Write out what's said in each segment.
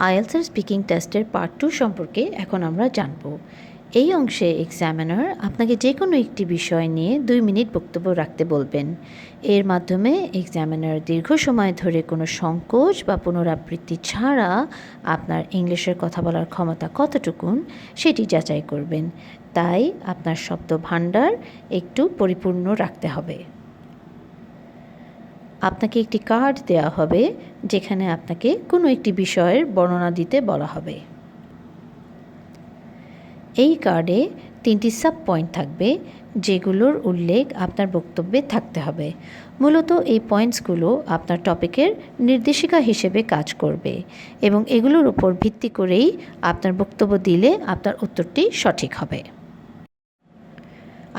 IELTS speaking টেস্টের part 2 সম্পর্কে এখন আমরা জানব। এই অংশে এক্সামিনার আপনাকে যে কোনো একটি বিষয় নিয়ে 2 মিনিট বক্তব্য রাখতে বলবেন। এর মাধ্যমে এক্সামিনার দীর্ঘ সময় ধরে কোনো সংকোচ বা পুনরাবৃত্তি ছাড়া আপনার ইংলিশের কথা বলার ক্ষমতা কতটুকুন সেটি যাচাই করবেন। তাই আপনার শব্দ ভাণ্ডার একটু পরিপূর্ণ রাখতে হবে। আপনাকে একটি কার্ড দেওয়া হবে যেখানে আপনাকে কোনো একটি বিষয়ের বর্ণনা দিতে বলা হবে। এই কার্ডে 3টি সাব পয়েন্ট থাকবে যেগুলোর উল্লেখ আপনার বক্তব্যে থাকতে হবে। মূলত এই পয়েন্টসগুলো আপনার টপিকের নির্দেশিকা হিসেবে কাজ করবে এবং এগুলোর উপর ভিত্তি করেই আপনার বক্তব্য দিলে আপনার উত্তরটি সঠিক হবে।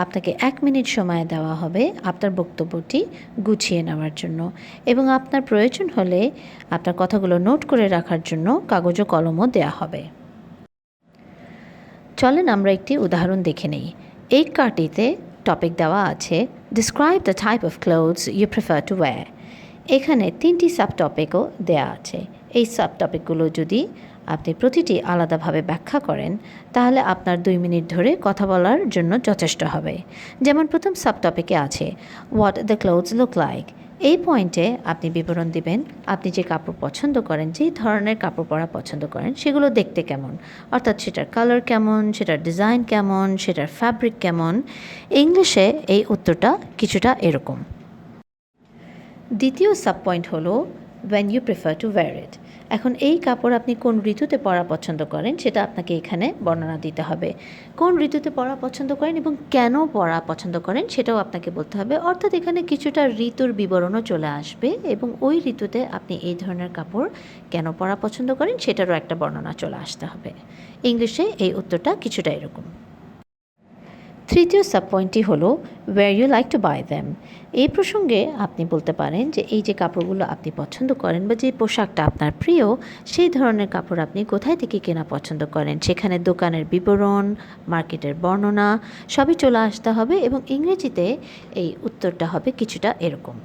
আপনাকে 1 মিনিট সময় দেওয়া হবে আপনার বক্তব্যটি গুছিয়ে নেওয়ার জন্য এবং আপনার প্রয়োজন হলে আপনার কথাগুলো নোট করে রাখার জন্য কাগজ ও কলমও দেওয়া হবে। চলেন আমরা একটি উদাহরণ দেখে নেই। এই কার্ডটিতে টপিক দেওয়া আছে describe the type of clothes you prefer to wear. এখানে 3টি সাব টপিকও দেওয়া আছে। এই সাব টপিকগুলো যদি আপনি প্রতিটি আলাদাভাবে ব্যাখ্যা করেন তাহলে আপনার 2 মিনিট ধরে কথা বলার জন্য যথেষ্ট হবে। যেমন প্রথম সাব টপিকে আছে what the clothes look like. এই পয়েন্টে আপনি বিবরণ দিবেন আপনি যে কাপড় পছন্দ করেন, যেই ধরনের কাপড় পরা পছন্দ করেন সেগুলো দেখতে কেমন, অর্থাৎ সেটার কালার কেমন, সেটার ডিজাইন কেমন, সেটার ফ্যাব্রিক কেমন। ইংলিশে এই উত্তরটা কিছুটা এরকম। দ্বিতীয় সাব পয়েন্ট হলো when you prefer to wear it। এখন এই কাপড় আপনি কোন ঋতুতে পরা পছন্দ করেন সেটা আপনাকে এখানে বর্ণনা দিতে হবে। কোন ঋতুতে পরা পছন্দ করেন এবং কেন পরা পছন্দ করেন সেটাও আপনাকে বলতে হবে। অর্থাৎ এখানে কিছুটা ঋতুর বিবরণও চলে আসবে এবং ওই ঋতুতে আপনি এই ধরনের কাপড় কেন পরা পছন্দ করেন সেটারও একটা বর্ণনা চলে আসতে হবে। ইংলিশে এই উত্তরটা কিছুটা এরকম। তৃতীয় সাব পয়েন্টটি হলো where you like to buy them. এই প্রসঙ্গে আপনি বলতে পারেন যে এই যে কাপড়গুলো আপনি পছন্দ করেন বা যে পোশাকটা আপনার প্রিয় সেই ধরনের কাপড় আপনি কোথায় থেকে কেনা পছন্দ করেন, সেখানে দোকানের বিবরণ, মার্কেটের বর্ণনা সবই চলে আসতে হবে এবং ইংরেজিতে এই উত্তরটা হবে কিছুটা এরকম।